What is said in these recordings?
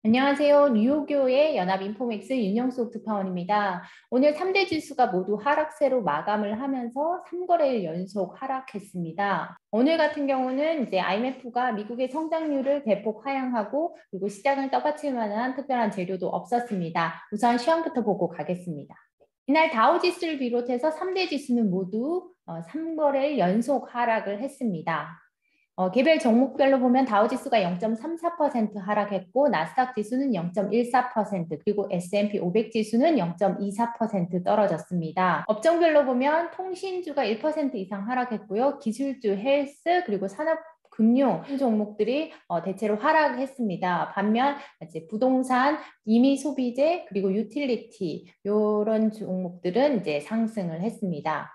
안녕하세요. 뉴욕교의 연합인포맥스 윤영숙 특파원입니다. 오늘 3대 지수가 모두 하락세로 마감을 하면서 3거래일 연속 하락했습니다. 오늘 같은 경우는 이제 IMF가 미국의 성장률을 대폭 하향하고 그리고 시장을 떠받칠 만한 특별한 재료도 없었습니다. 우선 시황부터 보고 가겠습니다. 이날 다우지수를 비롯해서 3대 지수는 모두 3거래일 연속 하락을 했습니다. 개별 종목별로 보면 다우지수가 0.34% 하락했고 나스닥 지수는 0.14% 그리고 S&P 500 지수는 0.24% 떨어졌습니다. 업종별로 보면 통신주가 1% 이상 하락했고요. 기술주, 헬스 그리고 산업 금융 종목들이 대체로 하락했습니다. 반면 이제 부동산, 임의 소비재 그리고 유틸리티 이런 종목들은 이제 상승을 했습니다.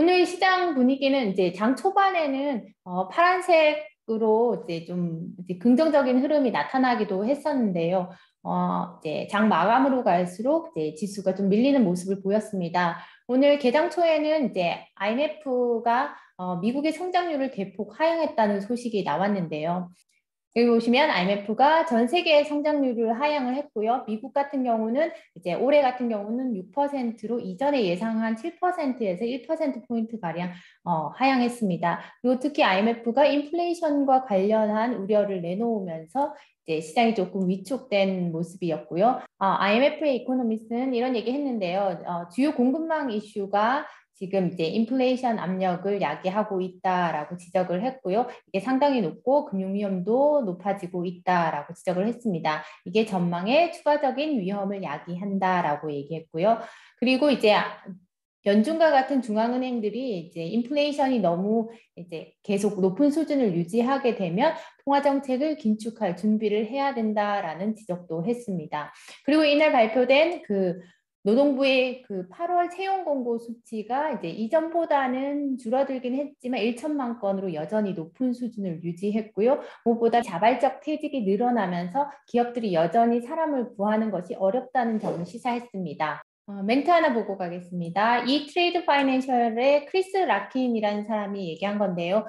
오늘 시장 분위기는 이제 장 초반에는 파란색으로 이제 좀 이제 긍정적인 흐름이 나타나기도 했었는데요. 이제 장 마감으로 갈수록 이제 지수가 좀 밀리는 모습을 보였습니다. 오늘 개장 초에는 이제 IMF가 미국의 성장률을 대폭 하향했다는 소식이 나왔는데요. 여기 보시면 IMF가 전 세계의 성장률을 하향을 했고요. 미국 같은 경우는 이제 올해 같은 경우는 6%로 이전에 예상한 7%에서 1%포인트 가량 하향했습니다. 그리고 특히 IMF가 인플레이션과 관련한 우려를 내놓으면서 이제 시장이 조금 위축된 모습이었고요. IMF의 이코노미스트는 이런 얘기 했는데요. 주요 공급망 이슈가 지금 이제 인플레이션 압력을 야기하고 있다라고 지적을 했고요. 이게 상당히 높고 금융 위험도 높아지고 있다라고 지적을 했습니다. 이게 전망에 추가적인 위험을 야기한다라고 얘기했고요. 그리고 이제 연준과 같은 중앙은행들이 이제 인플레이션이 너무 이제 계속 높은 수준을 유지하게 되면 통화 정책을 긴축할 준비를 해야 된다라는 지적도 했습니다. 그리고 이날 발표된 노동부의 8월 채용 공고 수치가 이제 이전보다는 줄어들긴 했지만 1천만 건으로 여전히 높은 수준을 유지했고요. 무엇보다 자발적 퇴직이 늘어나면서 기업들이 여전히 사람을 구하는 것이 어렵다는 점을 시사했습니다. 멘트 하나 보고 가겠습니다. 이 트레이드 파이낸셜의 크리스 라킨이라는 사람이 얘기한 건데요.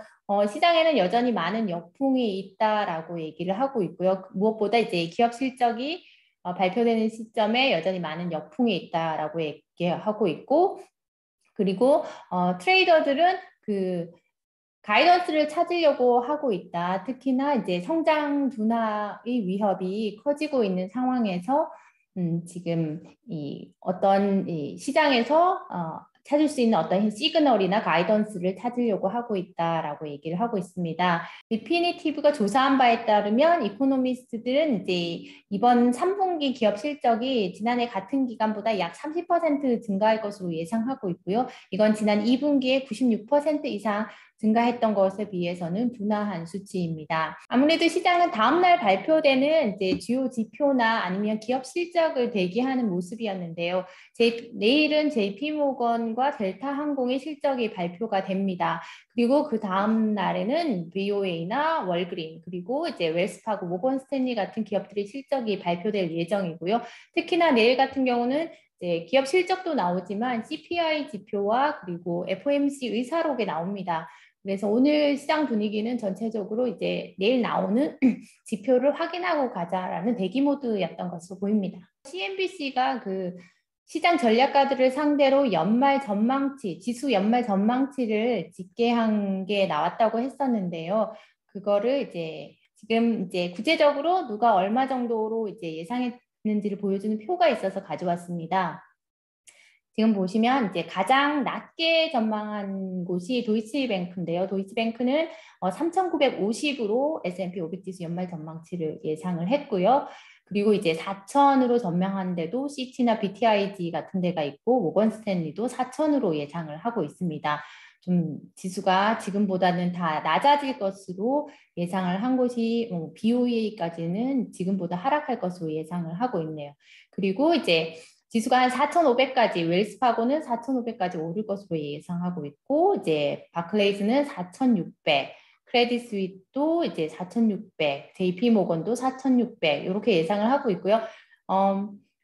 시장에는 여전히 많은 역풍이 있다라고 얘기를 하고 있고요. 무엇보다 이제 기업 실적이 발표되는 시점에 여전히 많은 역풍이 있다라고 얘기하고 있고, 그리고 트레이더들은 가이던스를 찾으려고 하고 있다. 특히나 이제 성장 둔화의 위협이 커지고 있는 상황에서 지금 어떤 시장에서 찾을 수 있는 어떤 시그널이나 가이던스를 찾으려고 하고 있다라고 얘기를 하고 있습니다. 리피니티브가 조사한 바에 따르면 이코노미스트들은 이제 이번 3분기 기업 실적이 지난해 같은 기간보다 약 30% 증가할 것으로 예상하고 있고요. 이건 지난 2분기에 96% 이상 증가했던 것에 비해서는 둔화한 수치입니다. 아무래도 시장은 다음날 발표되는 이제 주요 지표나 아니면 기업 실적을 대기하는 모습이었는데요. 내일은 JP모건과 델타항공의 실적이 발표가 됩니다. 그리고 그 다음 날에는 BOA나 월그린 그리고 이제 웰스파고, 모건스탠리 같은 기업들의 실적이 발표될 예정이고요. 특히나 내일 같은 경우는 이제 기업 실적도 나오지만 CPI 지표와 그리고 FOMC 의사록에 나옵니다. 그래서 오늘 시장 분위기는 전체적으로 이제 내일 나오는 지표를 확인하고 가자라는 대기 모드였던 것으로 보입니다. CNBC가 시장 전략가들을 상대로 연말 전망치, 지수 연말 전망치를 집계한 게 나왔다고 했었는데요. 그거를 이제 지금 이제 구체적으로 누가 얼마 정도로 이제 예상했는지를 보여주는 표가 있어서 가져왔습니다. 지금 보시면 이제 가장 낮게 전망한 곳이 도이치뱅크인데요. 도이치뱅크는 3,950으로 S&P 500 지수 연말 전망치를 예상을 했고요. 그리고 이제 4,000으로 전망한데도 시티나 BTIG 같은 데가 있고 모건스탠리도 4,000으로 예상을 하고 있습니다. 좀 지수가 지금보다는 다 낮아질 것으로 예상을 한 곳이 BOE까지는 지금보다 하락할 것으로 예상을 하고 있네요. 그리고 이제 지수가 한 4,500까지, 웰스파고는 4,500까지 오를 것으로 예상하고 있고, 이제 바클레이즈는 4,600, 크레딧 스위스도 이제 4,600, JP 모건도 4,600 이렇게 예상을 하고 있고요.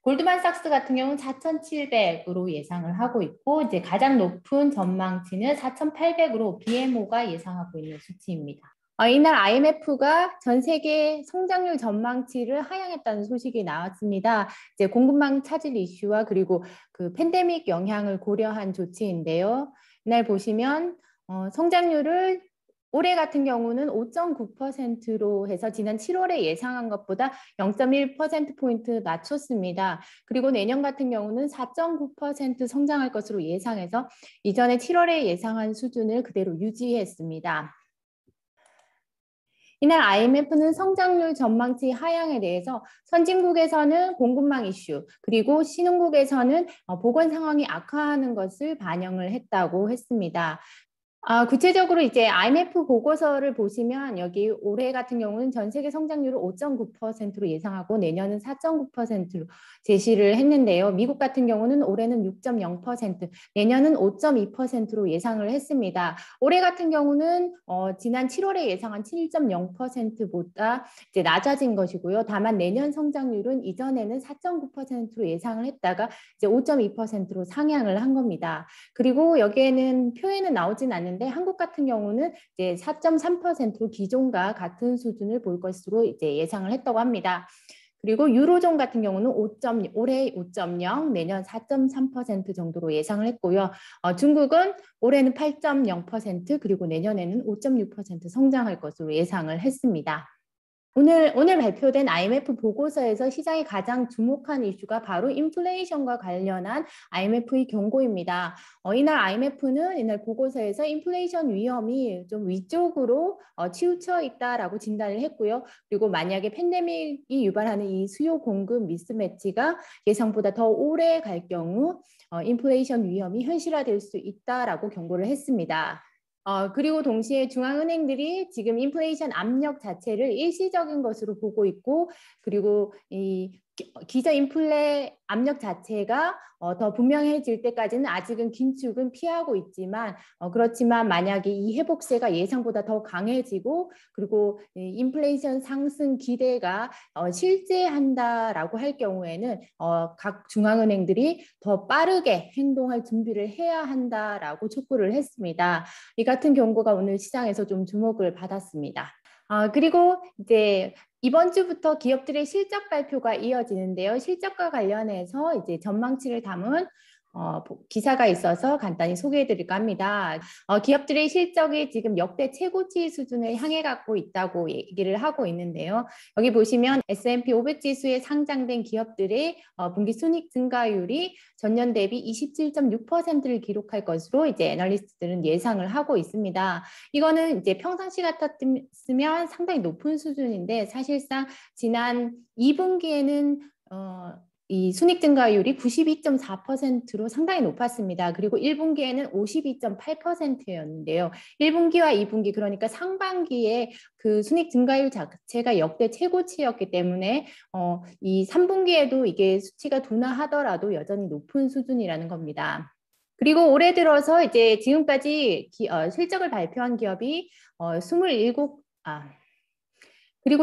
골드만삭스 같은 경우는 4,700으로 예상을 하고 있고, 이제 가장 높은 전망치는 4,800으로 BMO가 예상하고 있는 수치입니다. 이날 IMF가 전 세계 성장률 전망치를 하향했다는 소식이 나왔습니다. 이제 공급망 차질 이슈와 그리고 그 팬데믹 영향을 고려한 조치인데요. 이날 보시면 성장률을 올해 같은 경우는 5.9%로 해서 지난 7월에 예상한 것보다 0.1%포인트 낮췄습니다. 그리고 내년 같은 경우는 4.9% 성장할 것으로 예상해서 이전에 7월에 예상한 수준을 그대로 유지했습니다. 이날 IMF는 성장률 전망치 하향에 대해서 선진국에서는 공급망 이슈, 그리고 신흥국에서는 보건 상황이 악화하는 것을 반영을 했다고 했습니다. 구체적으로 이제 IMF 보고서를 보시면 여기 올해 같은 경우는 전 세계 성장률을 5.9%로 예상하고 내년은 4.9%로 제시를 했는데요. 미국 같은 경우는 올해는 6.0%, 내년은 5.2%로 예상을 했습니다. 올해 같은 경우는 지난 7월에 예상한 7.0%보다 이제 낮아진 것이고요. 다만 내년 성장률은 이전에는 4.9%로 예상을 했다가 이제 5.2%로 상향을 한 겁니다. 그리고 여기에는 표에는 나오진 않는데 한국 같은 경우는 이제 4.3%로 기존과 같은 수준을 볼 것으로 이제 예상을 했다고 합니다. 그리고 유로존 같은 경우는 올해 5.0, 내년 4.3% 정도로 예상을 했고요. 중국은 올해는 8.0%, 그리고 내년에는 5.6% 성장할 것으로 예상을 했습니다. 오늘 발표된 IMF 보고서에서 시장이 가장 주목한 이슈가 바로 인플레이션과 관련한 IMF의 경고입니다. 이날 IMF는 이날 보고서에서 인플레이션 위험이 좀 위쪽으로 치우쳐 있다라고 진단을 했고요. 그리고 만약에 팬데믹이 유발하는 이 수요 공급 미스매치가 예상보다 더 오래 갈 경우 인플레이션 위험이 현실화될 수 있다라고 경고를 했습니다. 그리고 동시에 중앙은행들이 지금 인플레이션 압력 자체를 일시적인 것으로 보고 있고, 그리고 이 기저 인플레 압력 자체가 더 분명해질 때까지는 아직은 긴축은 피하고 있지만 그렇지만 만약에 이 회복세가 예상보다 더 강해지고 그리고 인플레이션 상승 기대가 실제한다라고 할 경우에는 각 중앙은행들이 더 빠르게 행동할 준비를 해야 한다라고 촉구를 했습니다. 이 같은 경고가 오늘 시장에서 좀 주목을 받았습니다. 그리고 이제 이번 주부터 기업들의 실적 발표가 이어지는데요. 실적과 관련해서 이제 전망치를 담은 기사가 있어서 간단히 소개해 드릴까 합니다. 기업들의 실적이 지금 역대 최고치 수준을 향해 가고 있다고 얘기를 하고 있는데요. 여기 보시면 S&P 500 지수에 상장된 기업들의 분기 순이익 증가율이 전년 대비 27.6%를 기록할 것으로 이제 애널리스트들은 예상을 하고 있습니다. 이거는 이제 평상시 같았으면 상당히 높은 수준인데 사실상 지난 2분기에는 이 순이익 증가율이 92.4%로 상당히 높았습니다. 그리고 1분기에는 52.8%였는데요. 1분기와 2분기 그러니까 상반기에 그 순이익 증가율 자체가 역대 최고치였기 때문에 이 3분기에도 이게 수치가 둔화하더라도 여전히 높은 수준이라는 겁니다. 그리고 올해 들어서 이제 지금까지 실적을 발표한 기업이 27,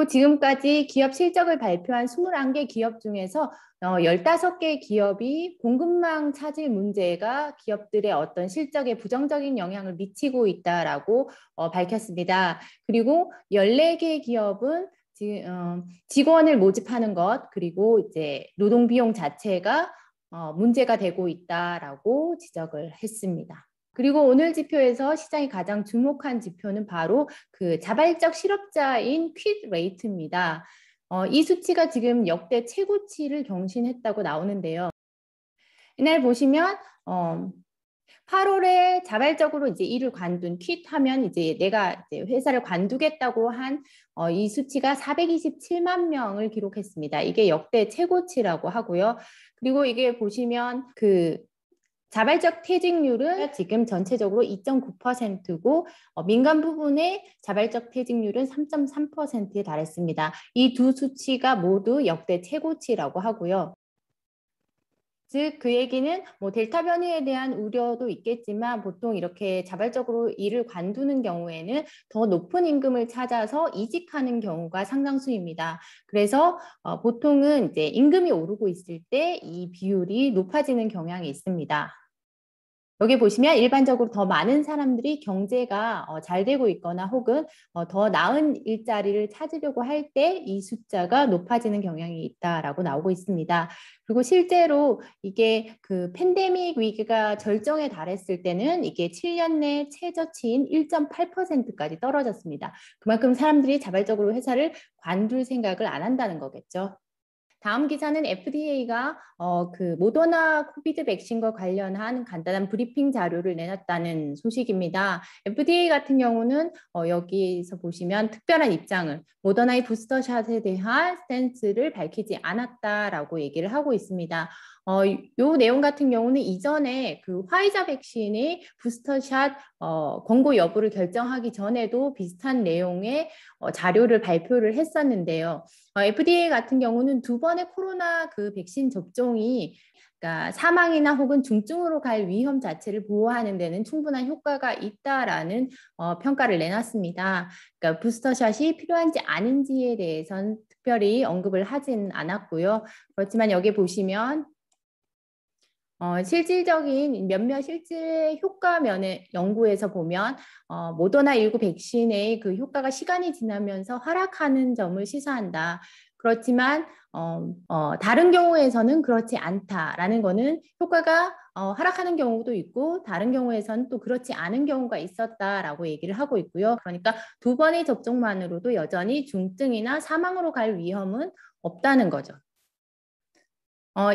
지금까지 기업 실적을 발표한 21개 기업 중에서 15개 기업이 공급망 차질 문제가 기업들의 어떤 실적에 부정적인 영향을 미치고 있다라고 밝혔습니다. 그리고 14개 기업은 직원을 모집하는 것, 그리고 이제 노동 비용 자체가 문제가 되고 있다라고 지적을 했습니다. 그리고 오늘 지표에서 시장이 가장 주목한 지표는 바로 그 자발적 실업자인 퀴트 레이트입니다. 이 수치가 지금 역대 최고치를 경신했다고 나오는데요. 이날 보시면 8월에 자발적으로 이제 일을 관둔 퀴트하면 이제 내가 이제 회사를 관두겠다고 한 이 수치가 427만 명을 기록했습니다. 이게 역대 최고치라고 하고요. 그리고 이게 보시면 그 자발적 퇴직률은 지금 전체적으로 2.9%고 민간 부분의 자발적 퇴직률은 3.3%에 달했습니다. 이 두 수치가 모두 역대 최고치라고 하고요. 즉 그 얘기는 뭐 델타 변이에 대한 우려도 있겠지만 보통 이렇게 자발적으로 일을 관두는 경우에는 더 높은 임금을 찾아서 이직하는 경우가 상당수입니다. 그래서 보통은 이제 임금이 오르고 있을 때 이 비율이 높아지는 경향이 있습니다. 여기 보시면 일반적으로 더 많은 사람들이 경제가 잘 되고 있거나 혹은 더 나은 일자리를 찾으려고 할 때 이 숫자가 높아지는 경향이 있다라고 나오고 있습니다. 그리고 실제로 이게 그 팬데믹 위기가 절정에 달했을 때는 이게 7년 내 최저치인 1.8%까지 떨어졌습니다. 그만큼 사람들이 자발적으로 회사를 관둘 생각을 안 한다는 거겠죠. 다음 기사는 FDA가 그 모더나 코비드 백신과 관련한 간단한 브리핑 자료를 내놨다는 소식입니다. FDA 같은 경우는 여기서 보시면 특별한 입장을 모더나의 부스터샷에 대한 스탠스를 밝히지 않았다라고 얘기를 하고 있습니다. 요 내용 같은 경우는 이전에 그 화이자 백신의 부스터샷 권고 여부를 결정하기 전에도 비슷한 내용의 자료를 발표를 했었는데요. FDA 같은 경우는 두 번의 코로나 그 백신 접종이 그러니까 사망이나 혹은 중증으로 갈 위험 자체를 보호하는 데는 충분한 효과가 있다라는 평가를 내놨습니다. 그러니까 부스터샷이 필요한지 아닌지에 대해서는 특별히 언급을 하진 않았고요. 그렇지만 여기 보시면 실질적인 몇몇 실제 효과 면의 연구에서 보면 모더나 19 백신의 그 효과가 시간이 지나면서 하락하는 점을 시사한다. 그렇지만 다른 경우에서는 그렇지 않다라는 거는 효과가 하락하는 경우도 있고 다른 경우에서는 또 그렇지 않은 경우가 있었다라고 얘기를 하고 있고요. 그러니까 두 번의 접종만으로도 여전히 중증이나 사망으로 갈 위험은 없다는 거죠.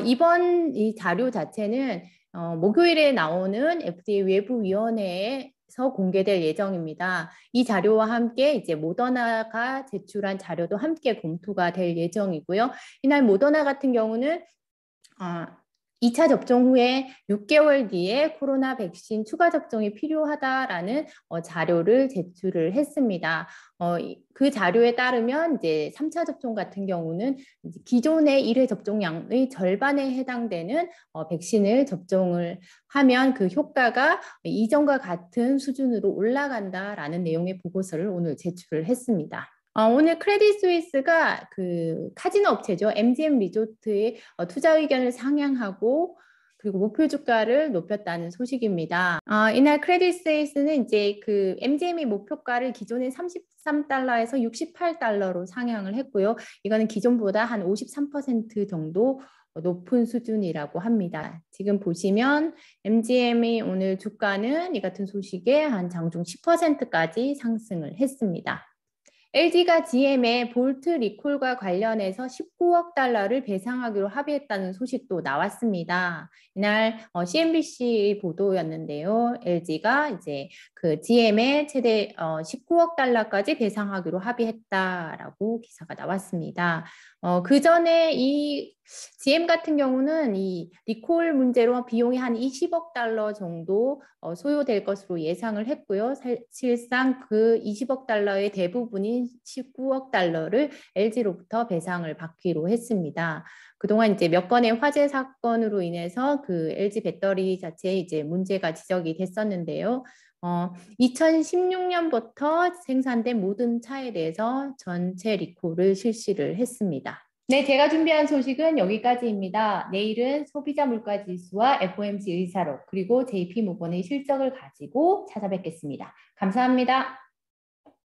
이번 이 자료 자체는 목요일에 나오는 FDA 외부위원회에서 공개될 예정입니다. 이 자료와 함께 이제 모더나가 제출한 자료도 함께 검토가 될 예정이고요. 이날 모더나 같은 경우는 2차 접종 후에 6개월 뒤에 코로나 백신 추가 접종이 필요하다라는 자료를 제출을 했습니다. 그 자료에 따르면 이제 3차 접종 같은 경우는 이제 기존의 1회 접종량의 절반에 해당되는 백신을 접종을 하면 그 효과가 이전과 같은 수준으로 올라간다라는 내용의 보고서를 오늘 제출을 했습니다. 오늘 크레딧 스위스가 그 카지노 업체죠. MGM 리조트의 투자 의견을 상향하고 그리고 목표 주가를 높였다는 소식입니다. 이날 크레딧 스위스는 이제 그 MGM의 목표가를 기존의 33달러에서 68달러로 상향을 했고요. 이거는 기존보다 한 53% 정도 높은 수준이라고 합니다. 지금 보시면 MGM의 오늘 주가는 이 같은 소식에 한 장중 10%까지 상승을 했습니다. LG가 GM의 볼트 리콜과 관련해서 19억 달러를 배상하기로 합의했다는 소식도 나왔습니다. 이날 CNBC 보도였는데요. LG가 이제 그 GM의 최대 19억 달러까지 배상하기로 합의했다라고 기사가 나왔습니다. 그 전에 이 GM 같은 경우는 이 리콜 문제로 비용이 한 20억 달러 정도 소요될 것으로 예상을 했고요. 사실상 그 20억 달러의 대부분인 19억 달러를 LG로부터 배상을 받기로 했습니다. 그동안 이제 몇 건의 화재 사건으로 인해서 그 LG 배터리 자체에 이제 문제가 지적이 됐었는데요. 2016년부터 생산된 모든 차에 대해서 전체 리콜을 실시를 했습니다. 네, 제가 준비한 소식은 여기까지입니다. 내일은 소비자 물가 지수와 FOMC 의사록 그리고 JP모건의 실적을 가지고 찾아뵙겠습니다. 감사합니다.